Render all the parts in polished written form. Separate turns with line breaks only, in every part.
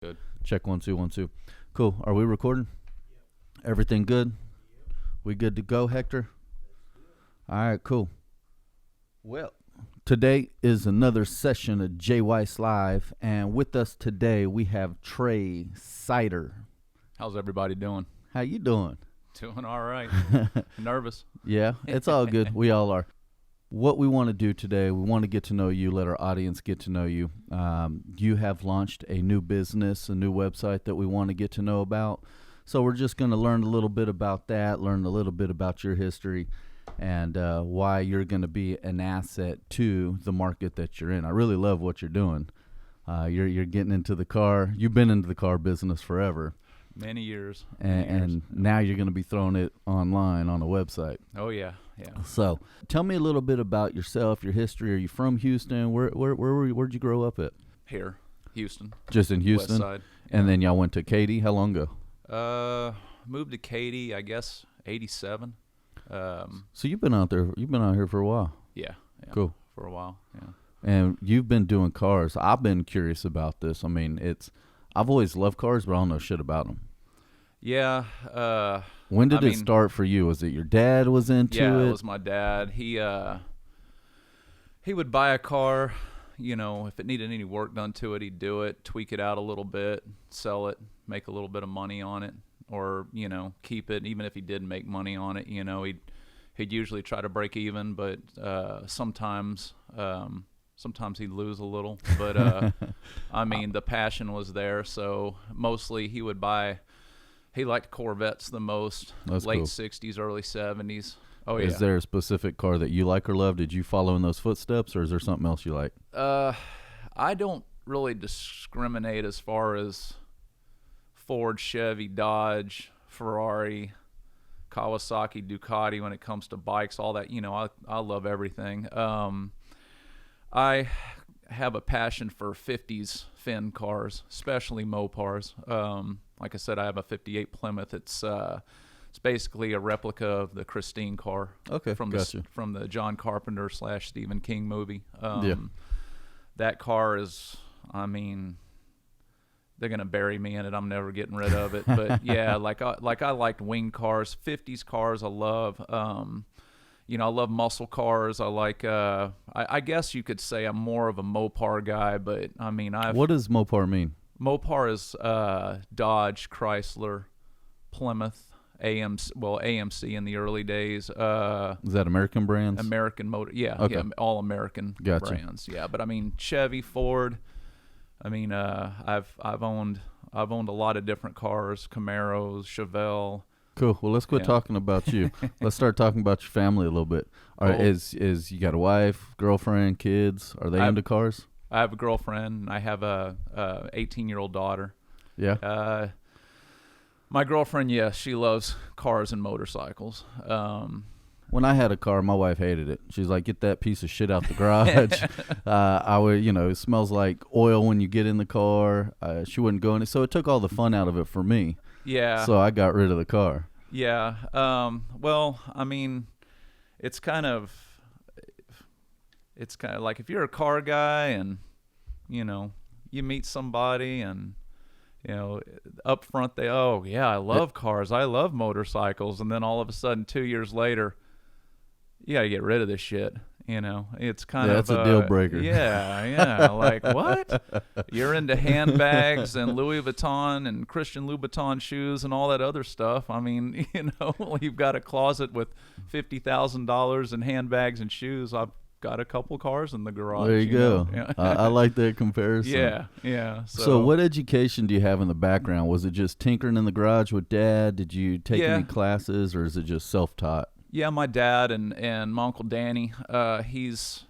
Good.
Check 1 2 1 2. Cool. Are we recording? Everything good? We good to go, Hector? All right, cool. Well, today is another session of JWeis Live, and with us today we have Trey Sider.
How's everybody doing?
How you doing?
Doing all right. Nervous.
Yeah, it's all good. We all are. What we want to do today, we want to get to know you, let our audience get to know you. You have launched a new business, a new website that we want to get to know about. So we're just going to learn a little bit about that, learn a little bit about your history, and why you're going to be an asset to the market that you're in. I really love what you're doing. You're getting into the car. You've been into the car business forever.
Many years.
And now you're going to be throwing it online on a website.
Oh, yeah.
So tell me a little bit about yourself, your history. Are you from Houston? Where'd you grow up at?
Here, Houston.
Just in Houston?
West side.
And then y'all went to Katy? How long ago?
Moved to Katy, I guess, 87.
So you've been out here for a while.
Yeah.
Cool.
For a while, yeah.
And you've been doing cars. I've been curious about this. I mean, I've always loved cars, but I don't know shit about them.
Yeah.
When did it start for you? Was it your dad was into it?
Yeah, it was my dad. He would buy a car, if it needed any work done to it, he'd do it, tweak it out a little bit, sell it, make a little bit of money on it, or, keep it. Even if he did make money on it, he'd usually try to break even, but sometimes he'd lose a little. But, the passion was there, so mostly he would buy. He liked Corvettes the most.
That's
late
cool.
60s, early 70s. Oh, yeah.
Is there a specific car that you like or love? Did you follow in those footsteps, or is there something else you like?
I don't really discriminate as far as Ford, Chevy, Dodge, Ferrari, Kawasaki, Ducati when it comes to bikes, all that. I love everything. I have a passion for 50s fin cars, especially Mopars. Like I said, I have a 58 Plymouth. It's basically a replica of the Christine car.
Okay,
from the John Carpenter / Stephen King movie.
Yeah.
That car is, they're gonna bury me in it. I'm never getting rid of it. But yeah, I liked wing cars, 50s cars. I love. I love muscle cars. I like. I guess you could say I'm more of a Mopar guy, but
What does Mopar mean?
Mopar is Dodge, Chrysler, Plymouth, AMC in the early days.
Is that American brands?
American Motor, yeah,
Okay.
yeah, all American
Gotcha.
brands, yeah. But Chevy, Ford. I've owned a lot of different cars, Camaros, Chevelle.
Cool. Well, let's quit talking about you. Let's start talking about your family a little bit.
Cool.
Is you got a wife, girlfriend, kids? Are they into cars?
I have a girlfriend. I have a 18-year-old daughter.
Yeah.
My girlfriend, she loves cars and motorcycles.
When I had a car, my wife hated it. She's like, "Get that piece of shit out the garage." It smells like oil when you get in the car. She wouldn't go in it, so it took all the fun out of it for me.
Yeah.
So I got rid of the car.
Yeah. It's kind of like if you're a car guy and, you meet somebody and, up front I love cars. I love motorcycles. And then all of a sudden 2 years later, you got to get rid of this shit. It's kind of
that's a deal breaker.
Yeah. Like, what? You're into handbags and Louis Vuitton and Christian Louboutin shoes and all that other stuff. You've got a closet with $50,000 in handbags and shoes. I've got a couple cars in the garage.
There you go.
Yeah.
I like that comparison.
Yeah.
So what education do you have in the background? Was it just tinkering in the garage with Dad? Did you take any classes, or is it just self-taught?
Yeah, my dad and my Uncle Danny, he's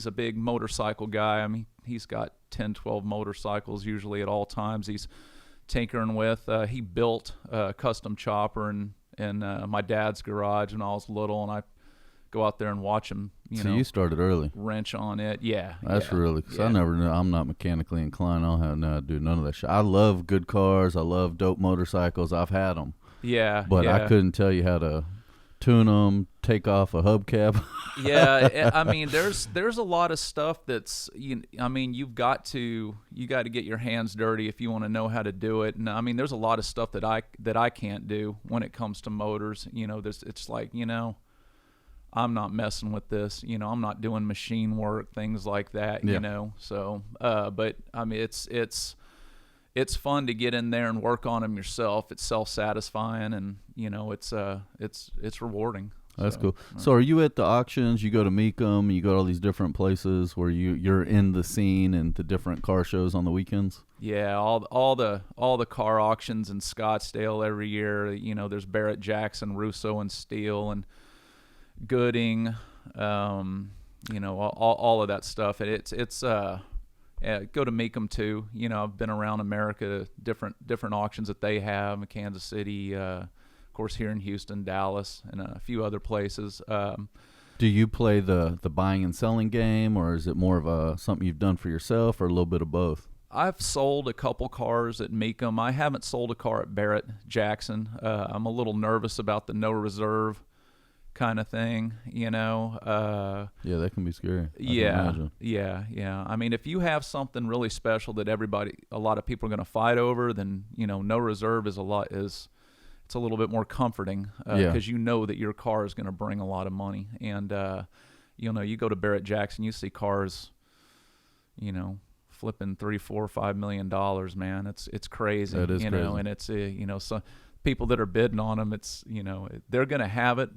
a big motorcycle guy. He's got 10, 12 motorcycles usually at all times he's tinkering with. He built a custom chopper in my dad's garage when I was little, and I go out there and watch him,
So you started early.
wrench on it. Yeah.
That's really, because
yeah.
I never knew. I'm not mechanically inclined. I don't know how to do none of that shit. I love good cars. I love dope motorcycles. I've had them.
Yeah.
But
yeah.
I couldn't tell you how to tune them, take off a hubcap.
Yeah, I mean, there's a lot of stuff that's I mean, you got to get your hands dirty if you want to know how to do it. And I mean, there's a lot of stuff that I can't do when it comes to motors. It's like, I'm not messing with this. I'm not doing machine work, things like that.
Yeah.
So but I mean, it's fun to get in there and work on them yourself. It's self-satisfying, and it's rewarding.
That's cool. So are you at the auctions? You go to meet them. You go to all these different places where you're in the scene and the different car shows on the weekends.
Yeah, all the car auctions in Scottsdale every year. There's Barrett, Jackson, Russo, and Steele, and Gooding. All of that stuff. Go to Meekum too. I've been around America, different auctions that they have in Kansas City, of course here in Houston, Dallas, and a few other places.
Do you play the buying and selling game, or is it more of something you've done for yourself, or a little bit of both?
I've sold a couple cars at Meekum. I haven't sold a car at Barrett Jackson. I'm a little nervous about the no reserve kind of thing,
Yeah, that can be scary.
Yeah. I mean, if you have something really special that a lot of people are going to fight over, then no reserve is it's a little bit more comforting because you know that your car is going to bring a lot of money. And you go to Barrett Jackson, you see cars, flipping $3, $4, $5 million, man. It's crazy.
That is crazy.
And it's so people that are bidding on them, it's they're going to have it.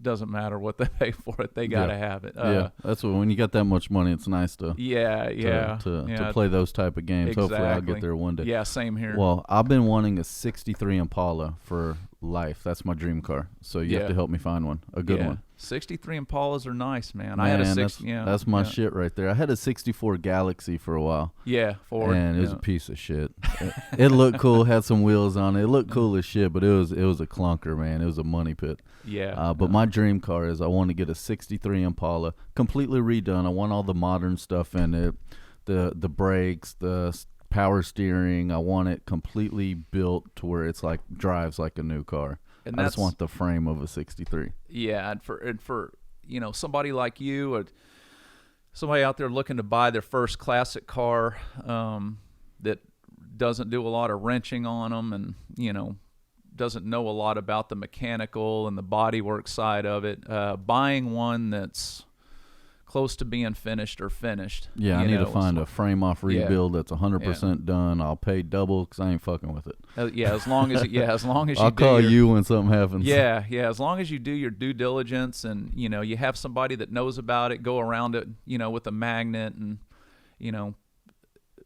Doesn't matter what they pay for it, they gotta have it.
That's when you got that much money, it's nice to to play those type of games.
Exactly.
Hopefully I'll get there one day.
Yeah, same here.
Well, I've been wanting a '63 Impala for life. That's my dream car. So you have to help me find one, a good one.
'63 Impalas are nice, man.
I had a that's my shit right there. I had a '64 Galaxy for a while.
Yeah, Ford.
And it was a piece of shit. It looked cool, had some wheels on it. It looked cool as shit, but it was a clunker, man. It was a money pit.
Yeah.
But my dream car is I want to get a '63 Impala, completely redone. I want all the modern stuff in it, the brakes, the power steering. I want it completely built to where it's like drives like a new car. And I just want the frame of a '63.
Yeah, and for somebody like you, or somebody out there looking to buy their first classic car that doesn't do a lot of wrenching on them, and doesn't know a lot about the mechanical and the bodywork side of it, buying one that's close to being finished or finished.
Yeah, I need to find a frame off rebuild that's 100% done. I'll pay double because I ain't fucking with it.
As long as you
I'll call you when something happens.
Yeah, as long as you do your due diligence and you have somebody that knows about it, go around it, with a magnet, and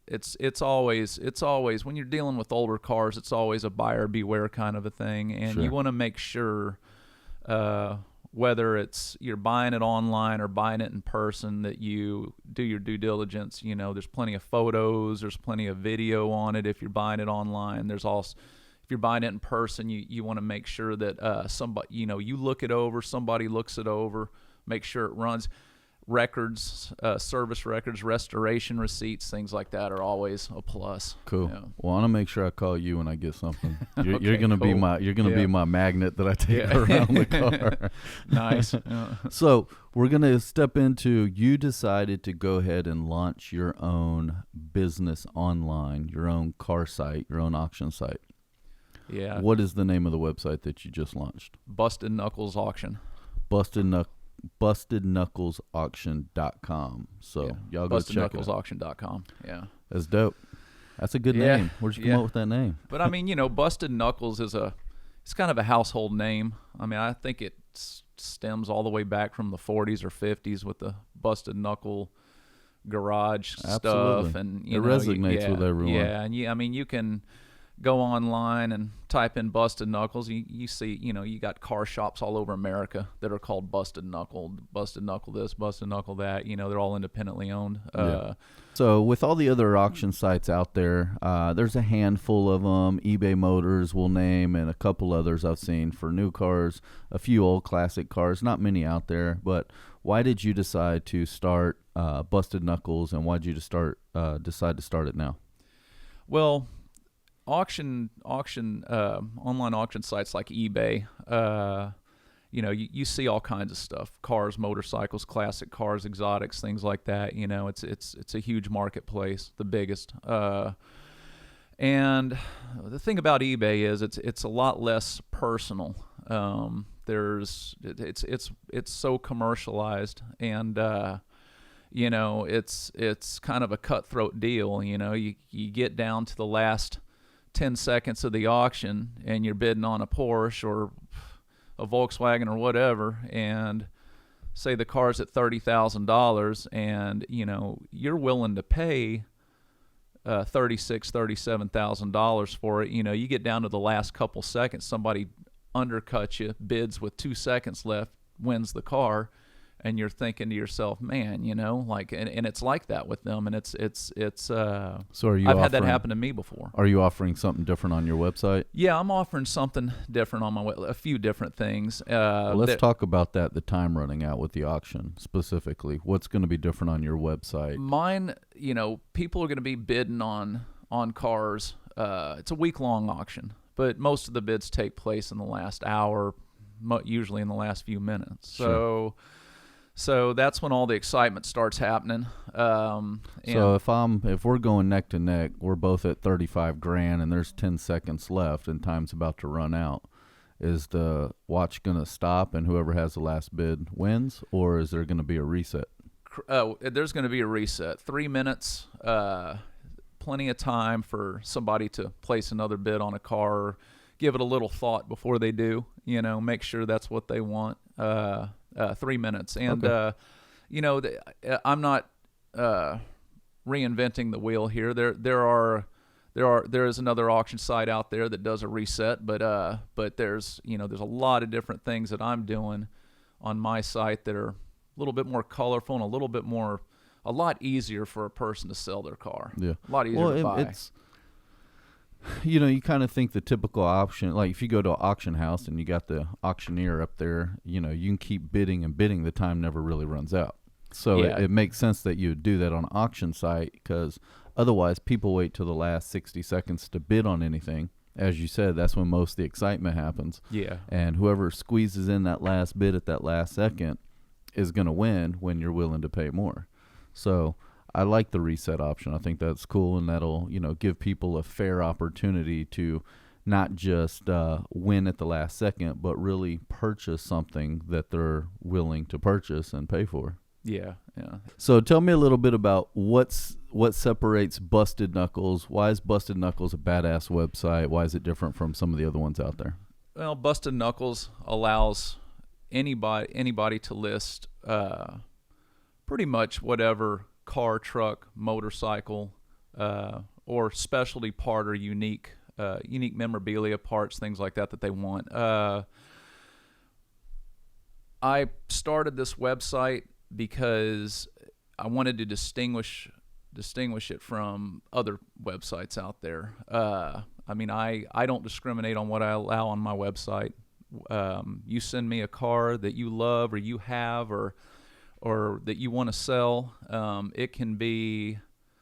it's always when you're dealing with older cars, it's always a buyer beware kind of a thing, and you want to make sure whether it's you're buying it online or buying it in person, that you do your due diligence. There's plenty of photos, there's plenty of video on it if you're buying it online. There's also, if you're buying it in person, you want to make sure that somebody, you look it over, somebody looks it over, make sure it runs. Records, service records, restoration receipts, things like that are always a plus.
Cool. Yeah. Well, I want to make sure I call you when I get something. You're gonna be my magnet that I take around the car.
Nice.
So we're gonna step into. You decided to go ahead and launch your own business online, your own car site, your own auction site.
Yeah.
What is the name of the website that you just launched?
Busted Knuckles Auction.
BustedKnucklesAuction.com. So y'all go check it out.
BustedKnucklesAuction.com. Yeah.
That's dope. That's a good name. Where'd you come up with that name?
But I mean, Busted Knuckles it's kind of a household name. I mean, I think it stems all the way back from the 40s or 50s with the busted knuckle garage stuff, and
it resonates with everyone.
Yeah, and you can go online and type in Busted Knuckles. You see, you got car shops all over America that are called Busted Knuckle this, Busted Knuckle that. They're all independently owned.
So with all the other auction sites out there, there's a handful of them. eBay Motors will name, and a couple others I've seen for new cars, a few old classic cars, not many out there. But why did you decide to start Busted Knuckles, and why did you decide to start it now?
Well, online auction sites like eBay you see all kinds of stuff: cars, motorcycles, classic cars, exotics, things like that. It's a huge marketplace, the biggest. And the thing about eBay is it's a lot less personal. It's so commercialized, and it's kind of a cutthroat deal. You get down to the last 10 seconds of the auction, and you're bidding on a Porsche or a Volkswagen or whatever, and say the car's at $30,000, and you're willing to pay $37,000 for it. You get down to the last couple seconds, somebody undercuts you, bids with 2 seconds left, wins the car, and you're thinking to yourself, man, and it's like that with them, and it's
So are you
I've had that happen to me before.
Are you offering something different on your website?
Yeah, I'm offering something different on my a few different things.
Let's talk about that, the time running out with the auction specifically. What's going to be different on your website?
Mine, people are going to be bidding on cars. It's a week-long auction, but most of the bids take place in the last hour, usually in the last few minutes.
Sure.
So that's when all the excitement starts happening.
So if we're going neck to neck, we're both at 35 grand, and there's 10 seconds left, and time's about to run out. Is the watch going to stop, and whoever has the last bid wins, or is there going to be a reset?
There's going to be a reset. 3 minutes, plenty of time for somebody to place another bid on a car. Give it a little thought before they do. Make sure that's what they want. 3 minutes, and
Okay.
I'm not reinventing the wheel here. There is another auction site out there that does a reset, but there's a lot of different things that I'm doing on my site that are a little bit more colorful and a lot easier for a person to sell their car.
Yeah.
A lot easier to buy.
It's you kind of think the typical auction, like if you go to an auction house and you got the auctioneer up there, you can keep bidding and bidding. The time never really runs out. So
Yeah.
it makes sense that you would do that on an auction site, because otherwise people wait till the last 60 seconds to bid on anything. As you said, that's when most of the excitement happens.
Yeah.
And whoever squeezes in that last bid at that last second is going to win when you're willing to pay more. So I like the reset option. I think that's cool, and that'll give people a fair opportunity to not just win at the last second, but really purchase something that they're willing to purchase and pay for.
Yeah. Yeah.
So tell me a little bit about what separates Busted Knuckles. Why is Busted Knuckles a badass website? Why is it different from some of the other ones out there?
Well, Busted Knuckles allows anybody to list pretty much whatever car, truck, motorcycle, or specialty part or unique memorabilia parts, things like that they want. I started this website because I wanted to distinguish it from other websites out there. I don't discriminate on what I allow on my website. You send me a car that you love or you have or that you want to sell. It can be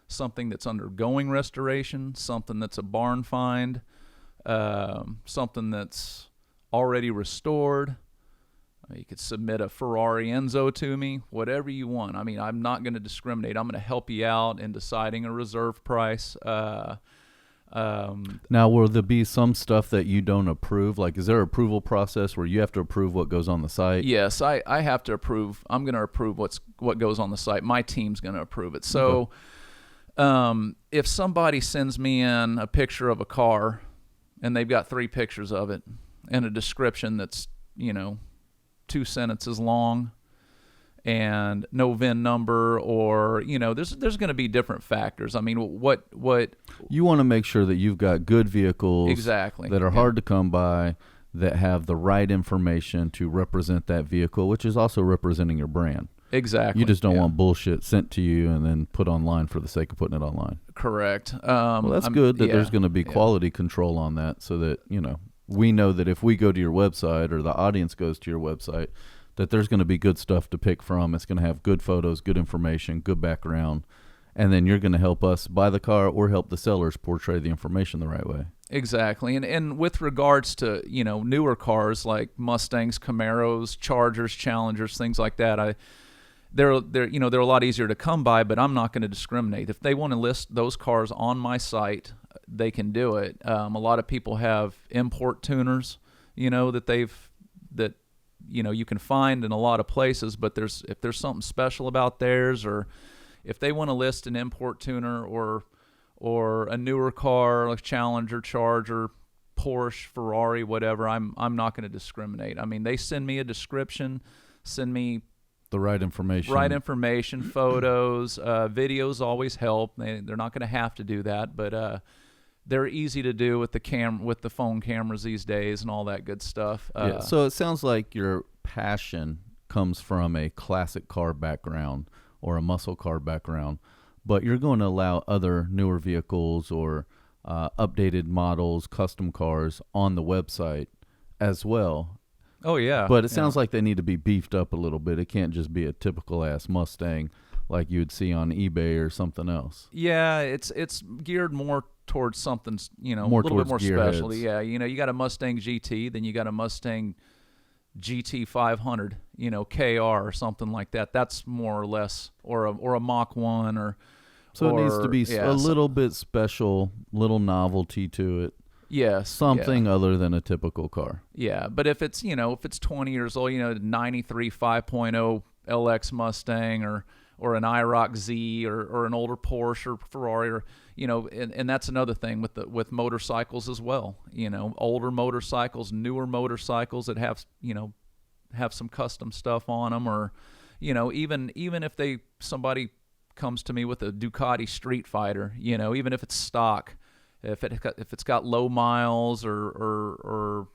something that's undergoing restoration, something that's a barn find, something that's already restored. You could submit a Ferrari Enzo to me, whatever you want. I'm not going to discriminate. I'm going to help you out in deciding a reserve price.
Now, will there be some stuff that you don't approve? Like, is there an approval process where you have to approve what goes on the site?
Yes, I have to approve. I'm going to approve what goes on the site. My team's going to approve it. So if somebody sends me in a picture of a car and they've got 3 pictures of it and a description that's, 2 sentences long and no VIN number, or there's going to be different factors. What
you want to make sure that you've got good vehicles
exactly
that are hard to come by, that have the right information to represent that vehicle, which is also representing your brand.
Exactly.
You just don't want bullshit sent to you and then put online for the sake of putting it online.
Correct.
Well, that's good that there's going to be quality control on that, so that we know that if we go to your website or the audience goes to your website, that there's going to be good stuff to pick from. It's going to have good photos, good information, good background, and then you're going to help us buy the car or help the sellers portray the information the right way.
Exactly. And with regards to, newer cars like Mustangs, Camaros, Chargers, Challengers, things like that, they're a lot easier to come by, but I'm not going to discriminate. If they want to list those cars on my site, they can do it. A lot of people have import tuners, that you can find in a lot of places, but if there's something special about theirs, or if they want to list an import tuner or a newer car like Challenger, Charger, Porsche, Ferrari, whatever, I'm not going to discriminate. I mean, they send me a description, send me
the right information,
photos, videos always help. They're not going to have to do that, but they're easy to do with the phone cameras these days and all that good stuff.
Yeah. So it sounds like your passion comes from a classic car background or a muscle car background, but you're going to allow other newer vehicles or updated models, custom cars on the website as well.
Oh, yeah.
But it sounds like they need to be beefed up a little bit. It can't just be a typical ass Mustang like you would see on eBay or something else.
Yeah, it's geared more towards something,
more
a little bit more specialty.
Heads.
Yeah, you got a Mustang GT, then you got a Mustang GT 500, KR or something like that. That's more or less, or a Mach 1 or.
So it needs to be a little bit special, little novelty to it.
Yes.
Something other than a typical car.
Yeah, but if it's 20 years old, 93 5.0 LX Mustang or an IROC Z or an older Porsche or Ferrari, or and that's another thing with motorcycles as well. Older motorcycles, newer motorcycles that have some custom stuff on them, or even if somebody comes to me with a Ducati Street Fighter, even if it's stock, if it's got low miles or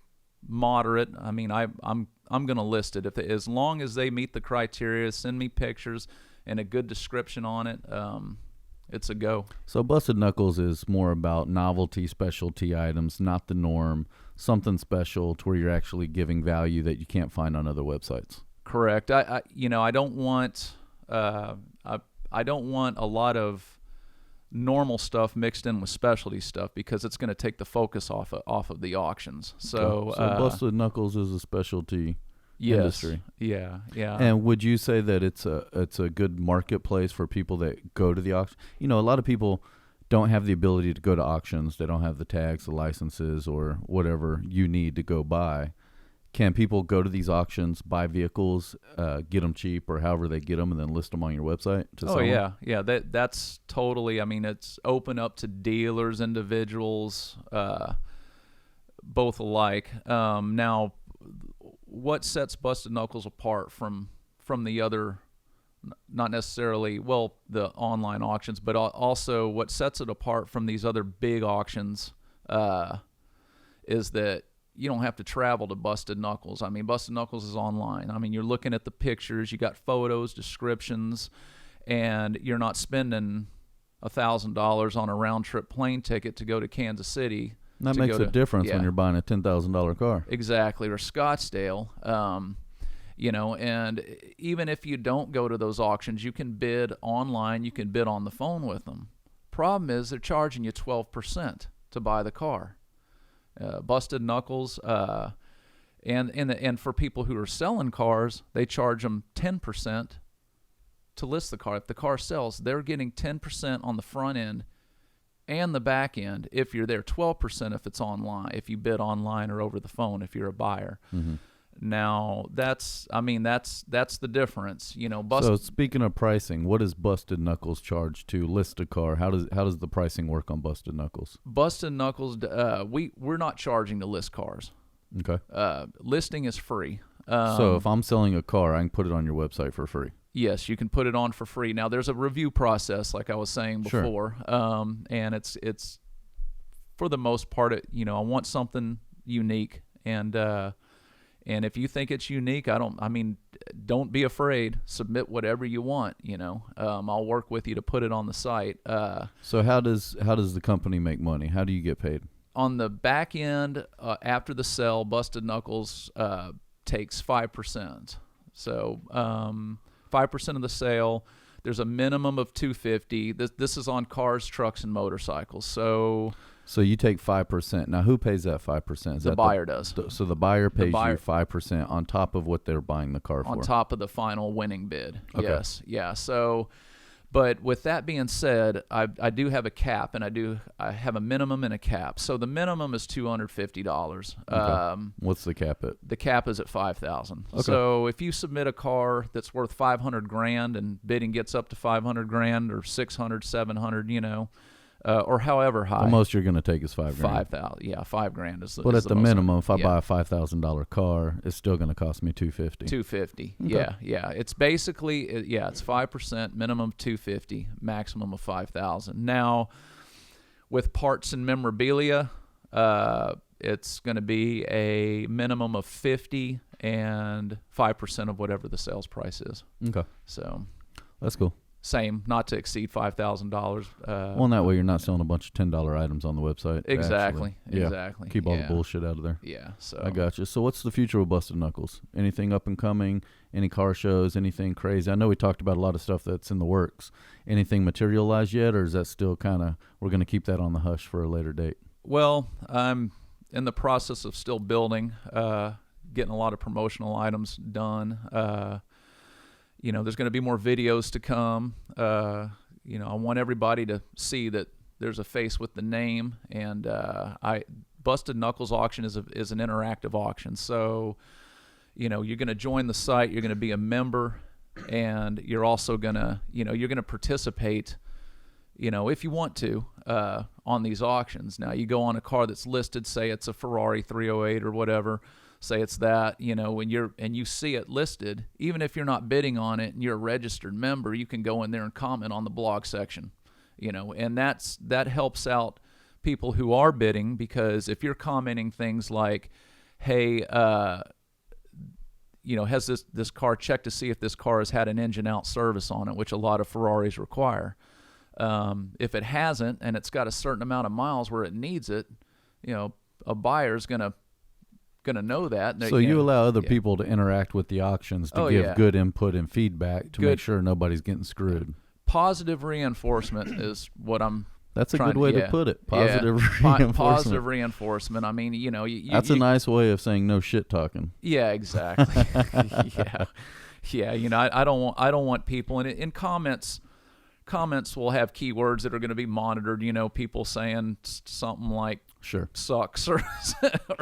moderate, I mean, I'm going to list it as long as they meet the criteria. Send me pictures and a good description on it. It's a go.
So Busted Knuckles is more about novelty, specialty items, not the norm. Something special to where you're actually giving value that you can't find on other websites.
Correct. I don't want I don't want a lot of normal stuff mixed in with specialty stuff, because it's going to take the focus off of the auctions. So
Busted Knuckles is a specialty industry.
Yeah.
And would you say that it's a good marketplace for people that go to the auction? A lot of people don't have the ability to go to auctions. They don't have the tags, the licenses, or whatever you need to go buy. Can people go to these auctions, buy vehicles, get them cheap or however they get them, and then list them on your website to sell them?
Yeah. That's totally. I mean, it's open up to dealers, individuals, both alike. Now, what sets Busted Knuckles apart from the other, not necessarily the online auctions, but also what sets it apart from these other big auctions, is that you don't have to travel to Busted Knuckles. I mean, Busted Knuckles is online. I mean, you're looking at the pictures, you got photos, descriptions, and you're not spending $1,000 on a round trip plane ticket to go to Kansas City.
That makes a difference when you're buying a $10,000 car.
Exactly, or Scottsdale. And even if you don't go to those auctions, you can bid online, you can bid on the phone with them. Problem is, they're charging you 12% to buy the car. Busted Knuckles, and for people who are selling cars, they charge them 10% to list the car. If the car sells, they're getting 10% on the front end and the back end if you're there, 12% if it's online, if you bid online or over the phone if you're a buyer.
Mm-hmm.
Now, that's the difference.
So speaking of pricing, what does Busted Knuckles charge to list a car? How does the pricing work on Busted Knuckles?
Busted Knuckles, we're not charging to list cars.
Okay.
Listing is free.
So if I'm selling a car, I can put it on your website for free.
Yes, you can put it on for free. Now, there's a review process, like I was saying before, and it's for the most part, I want something unique, and if you think it's unique, don't be afraid. Submit whatever you want. I'll work with you to put it on the site.
So how does the company make money? How do you get paid?
On the back end, after the sale, Busted Knuckles takes 5%. So 5% of the sale. There's a minimum of $250. This is on cars, trucks, and motorcycles. So
you take 5%. Now, who pays that 5%? Is
the
that
buyer does.
So the buyer pays you 5% on top of what they're buying the car for?
On top of the final winning bid.
Okay.
Yes. Yeah. So, but with that being said, I do have a cap, and I have a minimum and a cap. So the minimum is $250.
Okay. What's the cap at?
The cap is at $5,000.
Okay.
So if you submit a car that's worth $500,000 and bidding gets up to $500,000 or $600,000, $700,000, or however high.
The most you're going to take is $5,000.
$5,000. Yeah, $5,000 is the.
But
is
at
the
the
most
minimum, if I buy a $5,000 car, it's still going to cost me $250.
$250.
Okay.
Yeah. It's basically it's 5%, minimum $250, maximum of $5,000. Now, with parts and memorabilia, it's going to be a minimum of $50 and 5% of whatever the sales price is.
Okay.
So
that's cool.
Same, not to exceed $5,000.
Well, and that way you're not selling a bunch of $10 items on the website.
Exactly.
Actually.
Exactly.
Keep all the bullshit out of there.
Yeah. So
I got you. So what's the future of Busted Knuckles? Anything up and coming? Any car shows? Anything crazy? I know we talked about a lot of stuff that's in the works. Anything materialized yet, or is that still kind of we're going to keep that on the hush for a later date?
Well, I'm in the process of still building, getting a lot of promotional items done. There's going to be more videos to come. I want everybody to see that there's a face with the name, and Busted Knuckles Auction is an interactive auction. So, you're going to join the site, you're going to be a member, and you're also going to, you're going to participate, if you want to, on these auctions. Now, you go on a car that's listed, say it's a Ferrari 308 or whatever. Say it's that, and you see it listed, even if you're not bidding on it and you're a registered member, you can go in there and comment on the blog section, and that helps out people who are bidding, because if you're commenting things like, hey, has this car, check to see if this car has had an engine out service on it, which a lot of Ferraris require. If it hasn't, and it's got a certain amount of miles where it needs it, a buyer's gonna know that.
So you allow other people to interact with the auctions to give good input and feedback to make sure nobody's getting screwed.
Positive reinforcement is what I'm.
That's a good way to put it. Positive reinforcement.
Positive reinforcement. I mean,
that's a nice way of saying no shit talking.
Yeah, exactly. Yeah. I don't want people in comments. Comments will have keywords that are going to be monitored. People saying something like sucks or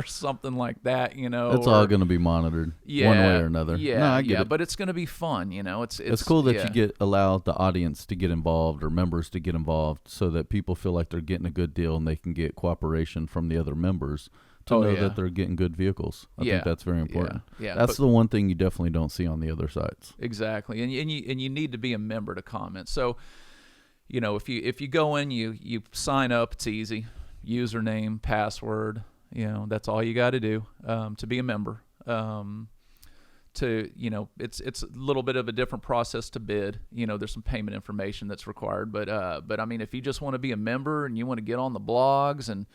something like that.
It's all going to be monitored one way or another.
Yeah,
no, I get it.
But it's going to be fun. It's
cool that you allow the audience to get involved or members to get involved, so that people feel like they're getting a good deal and they can get cooperation from the other members to know that they're getting good vehicles. I think that's very important.
Yeah.
That's the one thing you definitely don't see on the other sites.
Exactly, and you need to be a member to comment. So, if you go in, you sign up. It's easy. Username, password. That's all you got to do to be a member. It's a little bit of a different process to bid. There's some payment information that's required, but I mean, if you just want to be a member and you want to get on the blogs and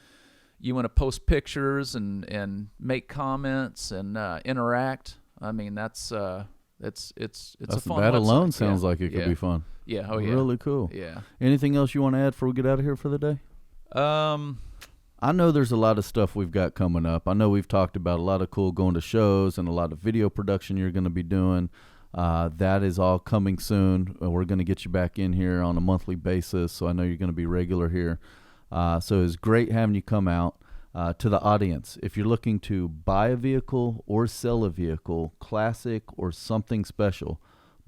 you want to post pictures and make comments and interact, I mean, it's a fun.
That alone sounds like it could be fun.
Yeah. Oh,
yeah. Really cool.
Yeah.
Anything else you want to add before we get out of here for the day? I know there's a lot of stuff we've got coming up. I know we've talked about a lot of cool going to shows and a lot of video production you're going to be doing. That is all coming soon. We're going to get you back in here on a monthly basis, so I know you're going to be regular here. So it's great having you come out. To the audience, if you're looking to buy a vehicle or sell a vehicle, classic or something special,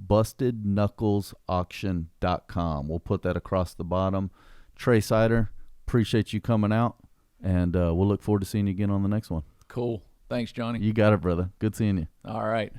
BustedKnucklesAuction.com. We'll put that across the bottom. Trey Sider, appreciate you coming out, and we'll look forward to seeing you again on the next one.
Cool. Thanks, Johnny.
You got it, brother. Good seeing you.
All right.